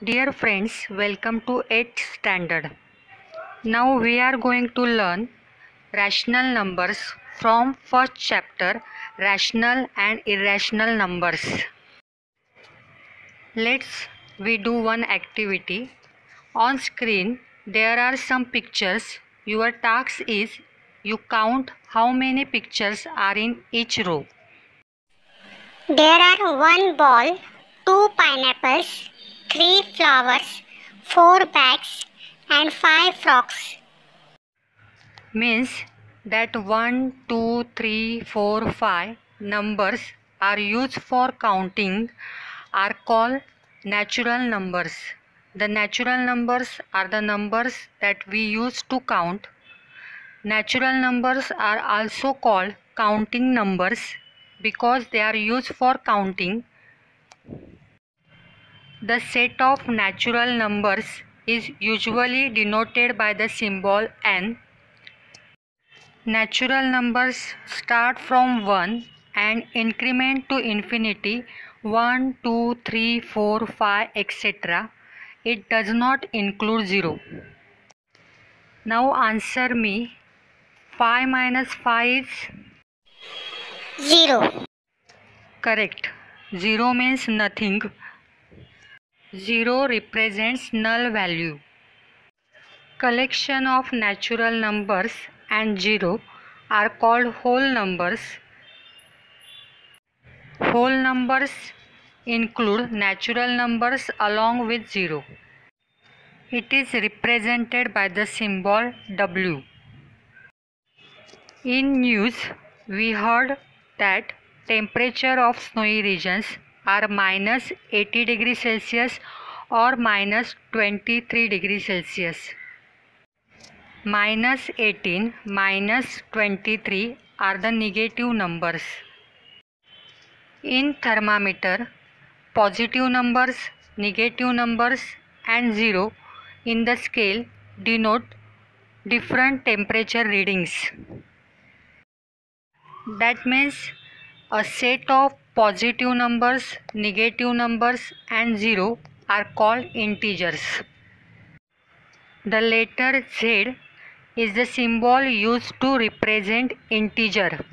Dear friends, welcome to 8th standard. Now we are going to learn rational numbers from first chapter, rational and irrational numbers. Let's we do one activity. On screen there are some pictures. Your task is you count how many pictures are in each row. There are one ball, two pineapples, three flowers, four bags, and five frogs. Means that 1, 2, 3, 4, 5 numbers are used for counting are called natural numbers. The natural numbers are the numbers that we use to count. Natural numbers are also called counting numbers because they are used for counting. The set of natural numbers is usually denoted by the symbol n. Natural numbers start from 1 and increment to infinity 1, 2, 3, 4, 5, etc. It does not include 0. Now answer me. 5 minus 5 is 0. correct. 0 means nothing. 0 represents null value. Collection of natural numbers and 0 are called whole numbers. Whole numbers include natural numbers along with 0. It is represented by the symbol W. In news, we heard that temperature of snowy regions are minus 80 degrees Celsius or minus 23 degrees Celsius. Minus 18, minus 23 are the negative numbers. In thermometer, positive numbers, negative numbers and 0 in the scale denote different temperature readings. That means a set of positive numbers, negative numbers and 0 are called integers. The letter Z is the symbol used to represent integer.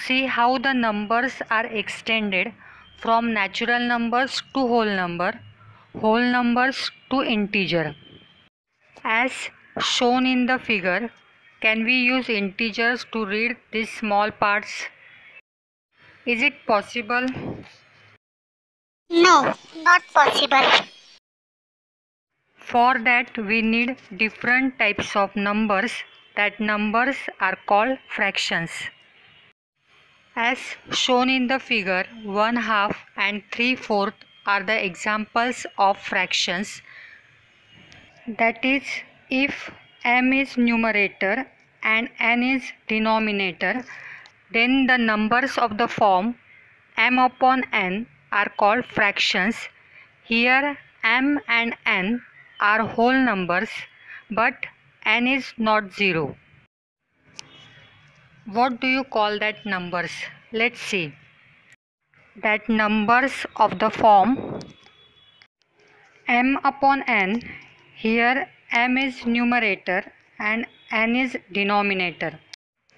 See how the numbers are extended from natural numbers to whole numbers to integer. As shown in the figure, can we use integers to read these small parts? Is it possible? No, not possible. For that we need different types of numbers. That numbers are called fractions. As shown in the figure, 1/2 and 3/4 are the examples of fractions. That is, if m is numerator and n is denominator, then the numbers of the form m upon n are called fractions. Here m and n are whole numbers, but n is not 0. What do you call that numbers? Let's see. That numbers of the form m upon n, here m is numerator and n is denominator.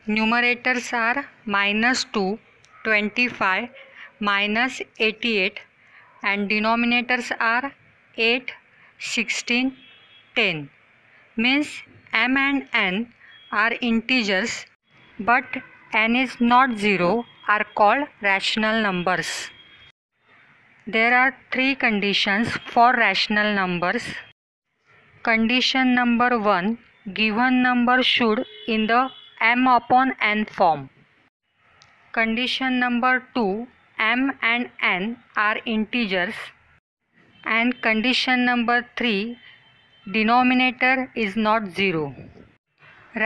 Numerators are -2, 25, -88 and denominators are 8, 16, 10. Means m and n are integers but n is not 0 are called rational numbers. There are 3 conditions for rational numbers. Condition number 1, given number should in the m upon n form. Condition number 2, m and n are integers. And condition number 3, denominator is not 0.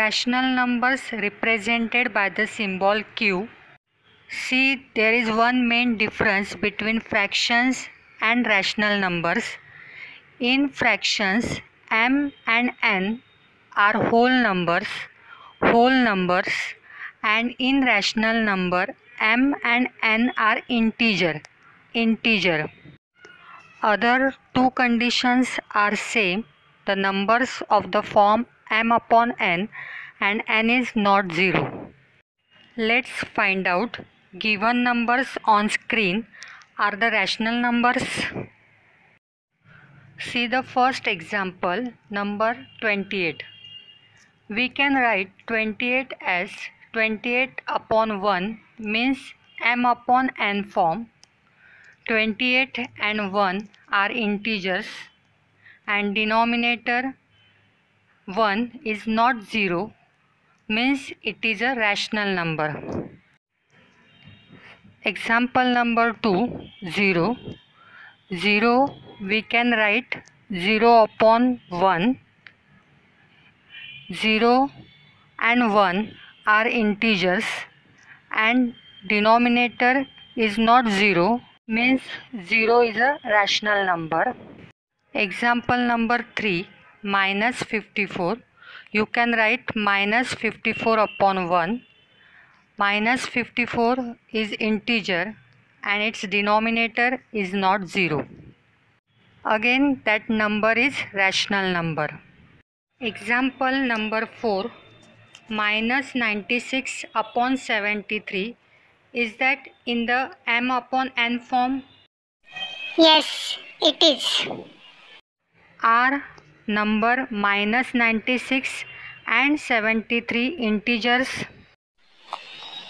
Rational numbers represented by the symbol Q. See, there is one main difference between fractions and rational numbers. In fractions, m and n are whole numbers, and in rational number, m and n are integer. Other two conditions are same. The numbers of the form m upon n and n is not 0. Let's find out. Given numbers on screen are the rational numbers. See the first example, number 28. We can write 28 as 28 upon 1 means m upon n form. 28 and 1 are integers and denominator 1 is not 0 means it is a rational number. Example number 2, 0. 0 we can write 0 upon 1. 0 and 1 are integers and denominator is not 0 means 0 is a rational number. Example number 3, minus 54. You can write minus 54 upon 1. Minus 54 is integer and its denominator is not 0. Again that number is rational number. Example number 4, minus 96 upon 73. Is that in the m upon n form? Yes, it is. Are number minus 96 and 73 integers?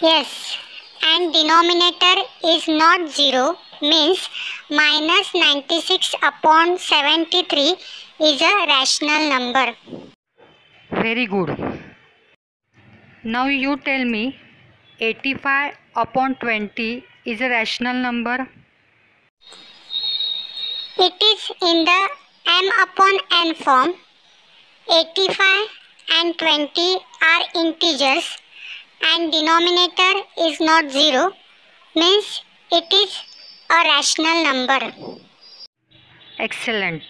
Yes, and denominator is not 0 means minus 96 upon 73 is a rational number. Very good. Now you tell me 85 upon 20 is a rational number? It is in the m upon n form. 85 and 20 are integers and denominator is not 0 means it is a rational number. Excellent.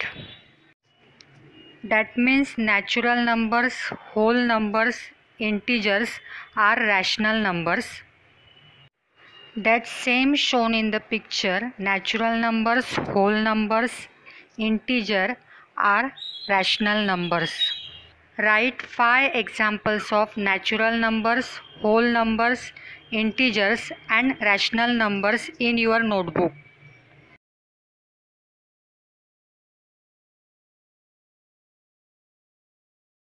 That means natural numbers, whole numbers, integers are rational numbers. That same shown in the picture, natural numbers, whole numbers, integer are rational numbers. Write 5 examples of natural numbers, whole numbers, integers and rational numbers in your notebook.